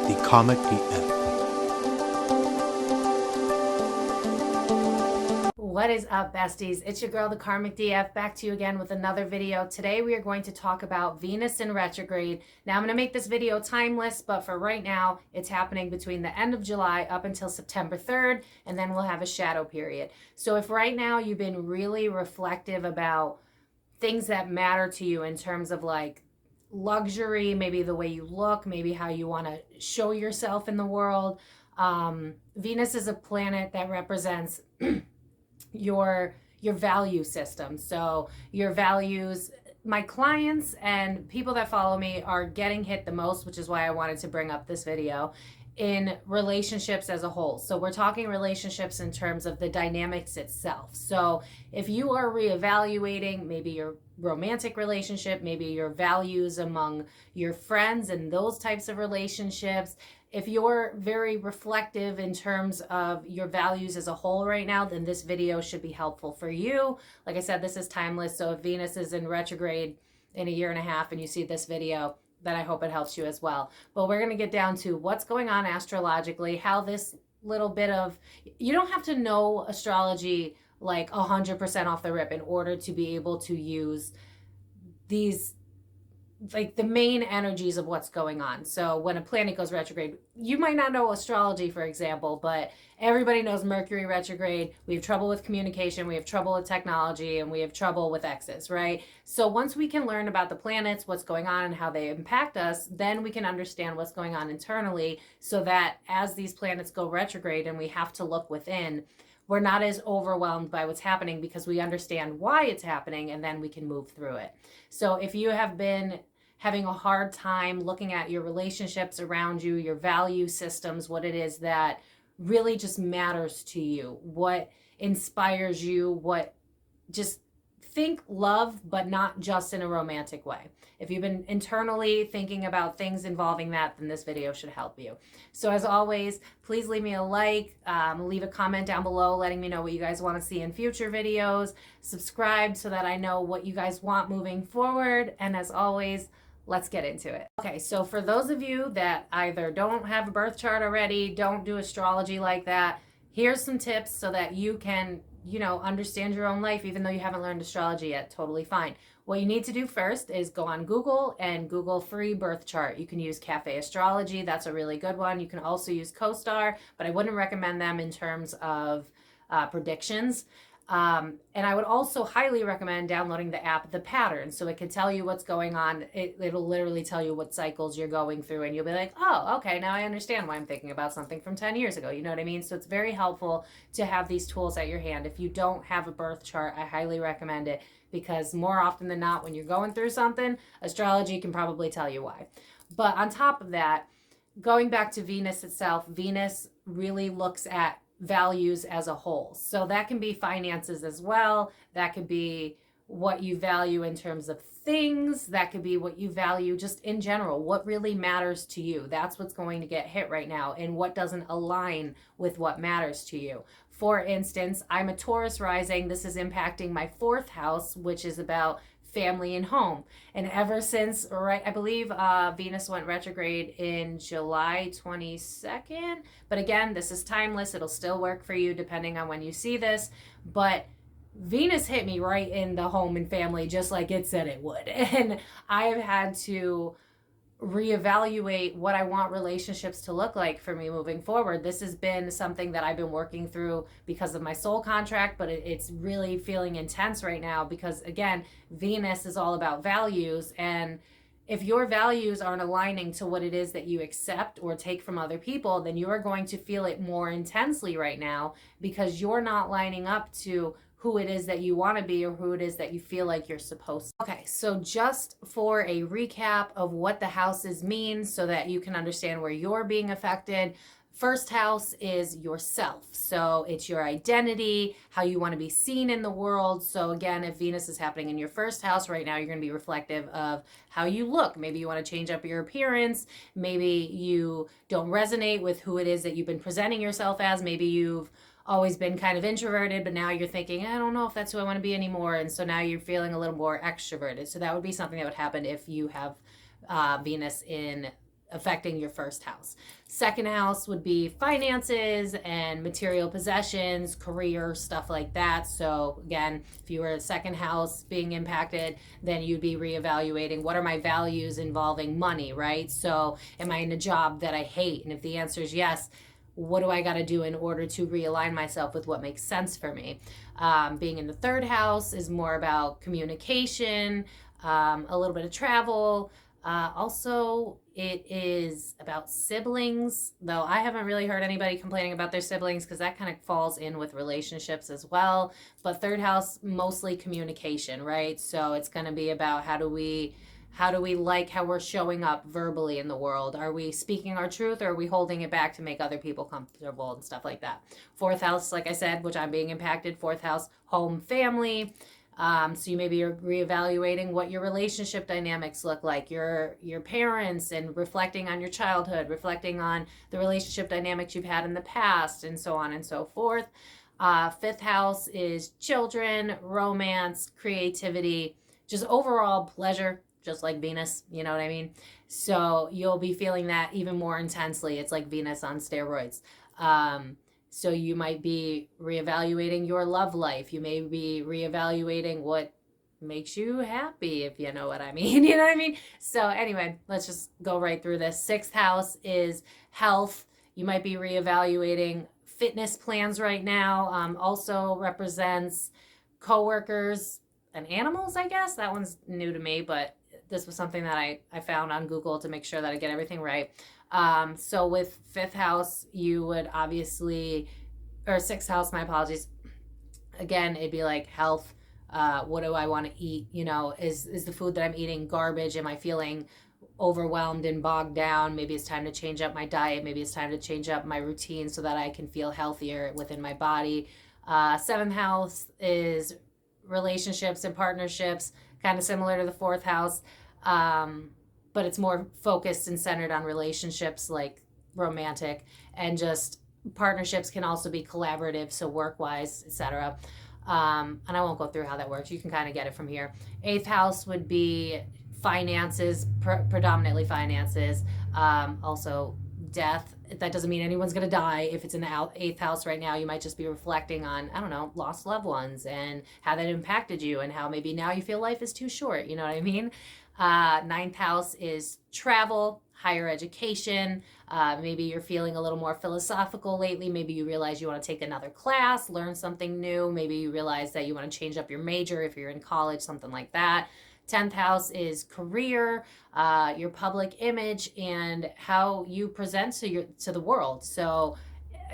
ThekarmicDF. What is up, besties? It's your girl, the Karmic DF, back to you again with another video. Today we are going to talk about Venus in retrograde. Now I'm going to make this video timeless, but for right now, it's happening between the end of July up until September 3rd, and then we'll have a shadow period. So if right now you've been really reflective about things that matter to you in terms of like luxury, maybe the way you look, maybe how you want to show yourself in the world, Venus is a planet that represents your value system. So your values, my clients and people that follow me are getting hit the most, which is why I wanted to bring up this video, in relationships as a whole. So we're talking relationships in terms of the dynamics itself. So if you are reevaluating maybe your romantic relationship, maybe your values among your friends and those types of relationships, if you're very reflective in terms of your values as a whole right now, then this video should be helpful for you. Like I said, this is timeless. So if Venus is in retrograde in a year and a half and you see this video, then I hope it helps you as well. But we're going to get down to what's going on astrologically, how this little bit of, you don't have to know astrology like 100% off the rip in order to be able to use these, like the main energies of what's going on. So when a planet goes retrograde, you might not know astrology, for example, but everybody knows Mercury retrograde. We have trouble with communication, we have trouble with technology, and we have trouble with exes, right? So once we can learn about the planets, what's going on and how they impact us, then we can understand what's going on internally, so that as these planets go retrograde and we have to look within, we're not as overwhelmed by what's happening because we understand why it's happening, and then we can move through it. So if you have been having a hard time looking at your relationships around you, your value systems, what it is that really just matters to you, what inspires you, what just think love, but not just in a romantic way. If you've been internally thinking about things involving that, then this video should help you. So as always, please leave me a like, leave a comment down below letting me know what you guys want to see in future videos, subscribe so that I know what you guys want moving forward, and as always, let's get into it. Okay, so for those of you that either don't have a birth chart already, don't do astrology like that, here's some tips so that you can, you know, understand your own life even though you haven't learned astrology yet. Totally fine. What you need to do first is go on Google and Google free birth chart. You can use Cafe Astrology. That's a really good one. You can also use CoStar, but I wouldn't recommend them in terms of predictions. And I would also highly recommend downloading the app, The Pattern, so it can tell you what's going on. It'll literally tell you what cycles you're going through, and you'll be like, oh, okay, now I understand why I'm thinking about something from 10 years ago. You know what I mean? So it's very helpful to have these tools at your hand. If you don't have a birth chart, I highly recommend it, because more often than not, when you're going through something, astrology can probably tell you why. But on top of that, going back to Venus itself, Venus really looks at values as a whole. So that can be finances as well. That could be what you value in terms of things. That could be what you value just in general. What really matters to you? That's what's going to get hit right now, and what doesn't align with what matters to you. For instance, I'm a Taurus rising. This is impacting my 4th house, which is about family and home. And ever since, right, I believe Venus went retrograde in July 22nd. But again, this is timeless. It'll still work for you depending on when you see this. But Venus hit me right in the home and family, just like it said it would. And I have had to reevaluate what I want relationships to look like for me moving forward. This has been something that I've been working through because of my soul contract, but it's really feeling intense right now because, again, Venus is all about values, and if your values aren't aligning to what it is that you accept or take from other people, then you're going to feel it more intensely right now because you're not lining up to who it is that you want to be or who it is that you feel like you're supposed to. Okay, so just for a recap of what the houses mean so that you can understand where you're being affected. First house is yourself. So it's your identity, how you want to be seen in the world. So again, if Venus is happening in your first house right now, you're going to be reflective of how you look. Maybe you want to change up your appearance. Maybe you don't resonate with who it is that you've been presenting yourself as. Maybe you've always been kind of introverted, but now you're thinking, I don't know if that's who I want to be anymore. And so now you're feeling a little more extroverted. So that would be something that would happen if you have Venus in affecting your first house. Second house would be finances and material possessions, career, stuff like that. So again, if you were a second house being impacted, then you'd be reevaluating, what are my values involving money, right? So am I in a job that I hate? And if the answer is yes, what do I got to do in order to realign myself with what makes sense for me? Being in the third house is more about communication, a little bit of travel. Also, it is about siblings, though I haven't really heard anybody complaining about their siblings because that kind of falls in with relationships as well. But third house, mostly communication, right? So it's going to be about how do we like how we're showing up verbally in the world? Are we speaking our truth, or are we holding it back to make other people comfortable and stuff like that? Fourth house, like I said, which I'm being impacted, fourth house, home, family. So you maybe you're reevaluating what your relationship dynamics look like, your parents, and reflecting on your childhood, reflecting on the relationship dynamics you've had in the past, and so on and so forth. Fifth house is children, romance, creativity, just overall pleasure, just like Venus, you know what I mean? So you'll be feeling that even more intensely. It's like Venus on steroids. So you might be reevaluating your love life. You may be reevaluating what makes you happy, if you know what I mean. You know what I mean? So anyway, let's just go right through this. Sixth house is health. You might be reevaluating fitness plans right now. Also represents coworkers and animals, I guess. That one's new to me, but this was something that I found on Google to make sure that I get everything right. So with fifth house, you would obviously, or sixth house, my apologies. Again, it'd be like health. What do I want to eat? You know, is the food that I'm eating garbage? Am I feeling overwhelmed and bogged down? Maybe it's time to change up my diet. Maybe it's time to change up my routine so that I can feel healthier within my body. Seventh house is relationships and partnerships, kind of similar to the fourth house. But it's more focused and centered on relationships, like romantic, and just partnerships can also be collaborative, so work-wise, etc. And I won't go through how that works. You can kind of get it from here. Eighth house would be finances, predominantly finances. Also death. That doesn't mean anyone's going to die. If it's in the eighth house right now, you might just be reflecting on, I don't know, lost loved ones and how that impacted you and how maybe now you feel life is too short. You know what I mean? Ninth house is travel, higher education. Maybe you're feeling a little more philosophical lately. Maybe you realize you want to take another class, learn something new. Maybe you realize that you want to change up your major if you're in college, something like that. 10th house is career, your public image, and how you present to the world. So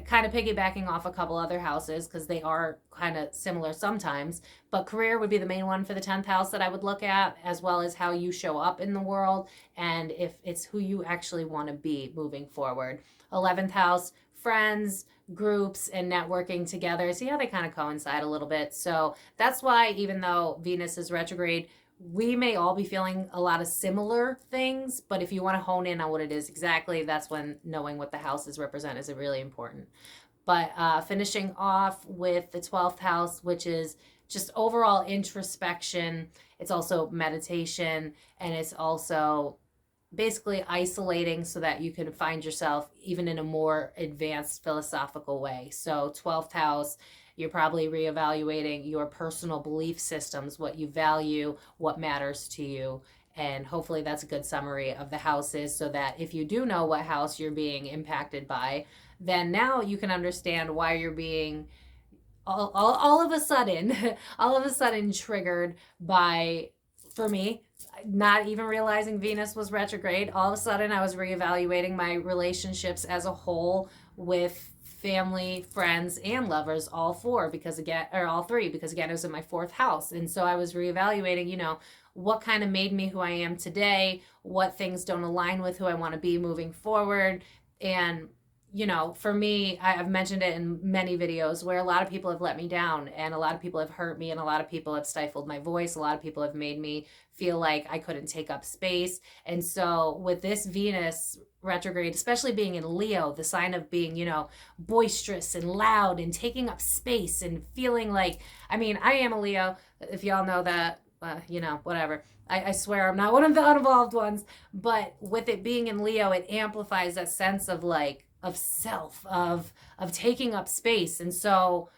kind of piggybacking off a couple other houses because they are kind of similar sometimes, but career would be the main one for the 10th house that I would look at, as well as how you show up in the world and if it's who you actually want to be moving forward. 11th house, friends, groups, and networking together. See how they kind of coincide a little bit. So that's why, even though Venus is retrograde, we may all be feeling a lot of similar things, but if you want to hone in on what it is exactly, that's when knowing what the houses represent is really important. But finishing off with the 12th house, which is just overall introspection. It's also meditation, and it's also basically isolating so that you can find yourself even in a more advanced philosophical way. So 12th house, you're probably reevaluating your personal belief systems, what you value, what matters to you. And hopefully that's a good summary of the houses, so that if you do know what house you're being impacted by, then now you can understand why you're being all of a sudden triggered by, for me, not even realizing Venus was retrograde. All of a sudden I was reevaluating my relationships as a whole with family, friends, and lovers, all three, because again, it was in my fourth house. And so I was reevaluating, what kind of made me who I am today, what things don't align with who I want to be moving forward. And, for me, I've mentioned it in many videos where a lot of people have let me down, and a lot of people have hurt me, and a lot of people have stifled my voice. A lot of people have made me feel like I couldn't take up space. And so with this Venus retrograde, especially being in Leo, the sign of being, boisterous and loud and taking up space and feeling like, I am a Leo, if y'all know that. you know, whatever. I swear I'm not one of the unevolved ones, but with it being in Leo, it amplifies that sense of like, of self, of taking up space. And so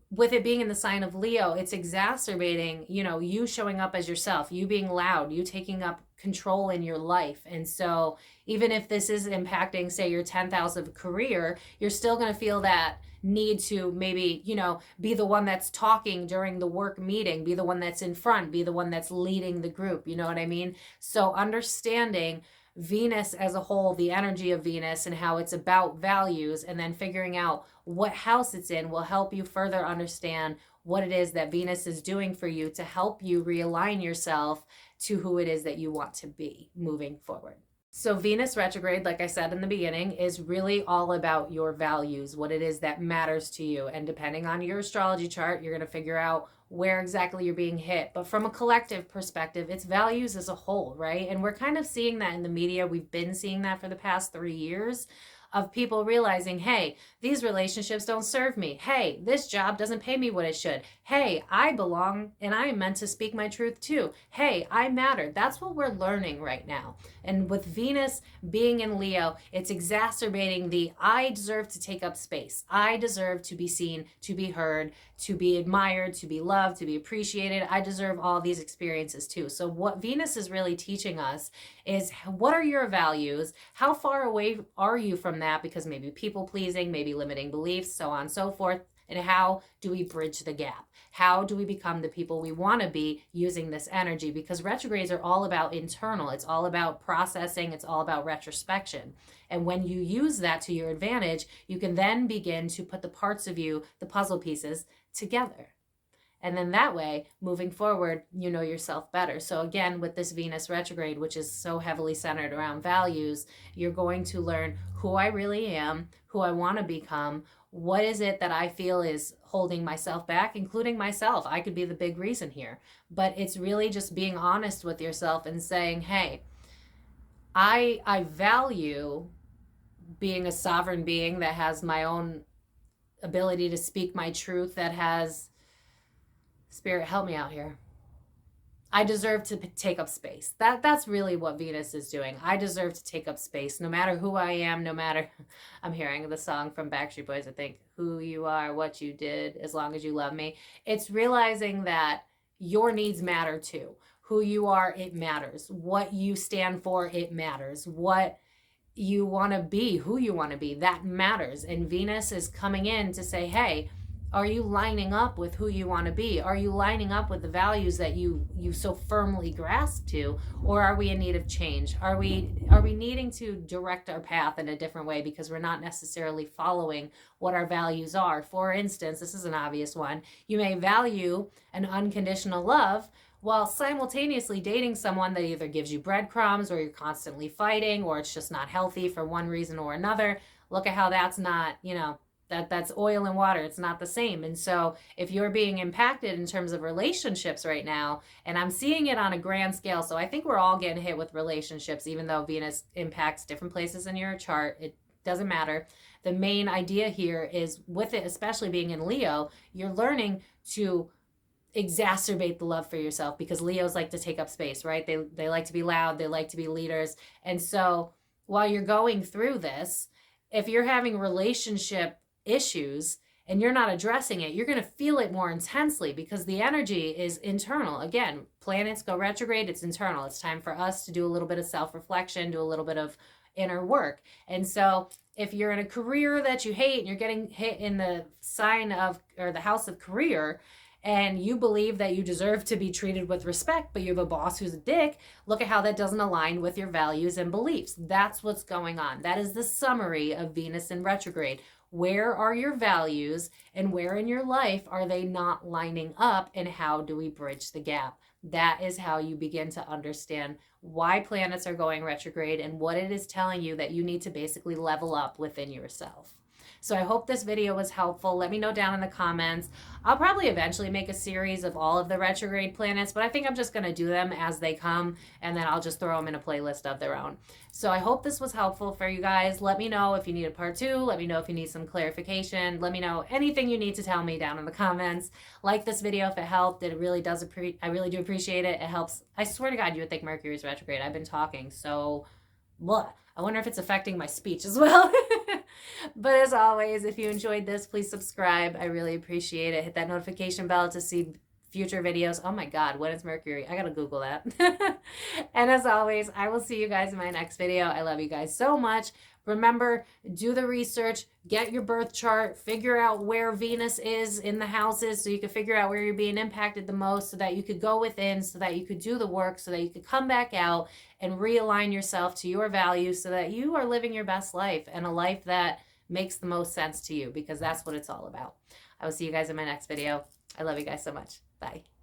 with it being in the sign of Leo, it's exacerbating, you know, you showing up as yourself, you being loud, you taking up control in your life. And so even if this is impacting, say, your 10th house of career, you're still going to feel that need to maybe, you know, be the one that's talking during the work meeting, be the one that's in front, be the one that's leading the group. You know what I mean? So understanding Venus as a whole, the energy of Venus and how it's about values, and then figuring out what house it's in will help you further understand what it is that Venus is doing for you to help you realign yourself to who it is that you want to be moving forward. So Venus retrograde, like I said in the beginning, is really all about your values, what it is that matters to you. And depending on your astrology chart, you're going to figure out where exactly you're being hit. But from a collective perspective, it's values as a whole, right? And we're kind of seeing that in the media. We've been seeing that for the past 3 years of people realizing, hey, these relationships don't serve me. Hey, this job doesn't pay me what it should. Hey, I belong and I am meant to speak my truth too. Hey, I matter. That's what we're learning right now. And with Venus being in Leo, it's exacerbating the I deserve to take up space. I deserve to be seen, to be heard, to be admired, to be loved, to be appreciated. I deserve all these experiences too. So what Venus is really teaching us is, what are your values? How far away are you from that? Because maybe people pleasing, maybe limiting beliefs, so on and so forth. And how do we bridge the gap? How do we become the people we want to be using this energy? Because retrogrades are all about internal. It's all about processing. It's all about retrospection. And when you use that to your advantage, you can then begin to put the parts of you, the puzzle pieces, together. And then that way, moving forward, you know yourself better. So again, with this Venus retrograde, which is so heavily centered around values, you're going to learn who I really am, who I want to become. What is it that I feel is holding myself back, including myself? I could be the big reason here. But it's really just being honest with yourself and saying, hey, I value being a sovereign being that has my own ability to speak my truth, that has, Spirit, help me out here. I deserve to take up space. That's really what Venus is doing. I deserve to take up space, no matter who I am, no matter, I'm hearing the song from Backstreet Boys, I think, who you are, what you did, as long as you love me. It's realizing that your needs matter too. Who you are, it matters. What you stand for, it matters. What you want to be, who you want to be, that matters. And Venus is coming in to say, hey, are you lining up with who you want to be? Are you lining up with the values that you so firmly grasp to? Or are we in need of change? Are we needing to direct our path in a different way because we're not necessarily following what our values are? For instance, this is an obvious one. You may value an unconditional love while simultaneously dating someone that either gives you breadcrumbs, or you're constantly fighting, or it's just not healthy for one reason or another. Look at how that's not, you know, that's oil and water. It's not the same. And so if you're being impacted in terms of relationships right now, and I'm seeing it on a grand scale, so I think we're all getting hit with relationships, even though Venus impacts different places in your chart, it doesn't matter. The main idea here is, with it especially being in Leo, you're learning to exacerbate the love for yourself, because Leos like to take up space, right? They like to be loud, they like to be leaders. And so while you're going through this, if you're having relationship issues and you're not addressing it, you're going to feel it more intensely, because the energy is internal. Again, planets go retrograde, it's internal. It's time for us to do a little bit of self-reflection, do a little bit of inner work. And so if you're in a career that you hate and you're getting hit in the sign of, or the house of career, and you believe that you deserve to be treated with respect, but you have a boss who's a dick, look at how that doesn't align with your values and beliefs. That's what's going on. That is the summary of Venus in retrograde. Where are your values, and where in your life are they not lining up, and how do we bridge the gap? That is how you begin to understand why planets are going retrograde and what it is telling you that you need to basically level up within yourself. So I hope this video was helpful. Let me know down in the comments. I'll probably eventually make a series of all of the retrograde planets, but I think I'm just going to do them as they come, and then I'll just throw them in a playlist of their own. So I hope this was helpful for you guys. Let me know if you need a part 2. Let me know if you need some clarification. Let me know anything you need to tell me down in the comments. Like this video if it helped. It really does. I really do appreciate it. It helps. I swear to God, you would think Mercury's retrograde. I've been talking so blah. I wonder if it's affecting my speech as well. But as always, if you enjoyed this, please subscribe. I really appreciate it. Hit that notification bell to see future videos. Oh my God, when is Mercury? I gotta Google that. And as always, I will see you guys in my next video. I love you guys so much. Remember, do the research, get your birth chart, figure out where Venus is in the houses so you can figure out where you're being impacted the most, so that you could go within, so that you could do the work, so that you could come back out and realign yourself to your values so that you are living your best life, and a life that makes the most sense to you, because that's what it's all about. I will see you guys in my next video. I love you guys so much. Bye.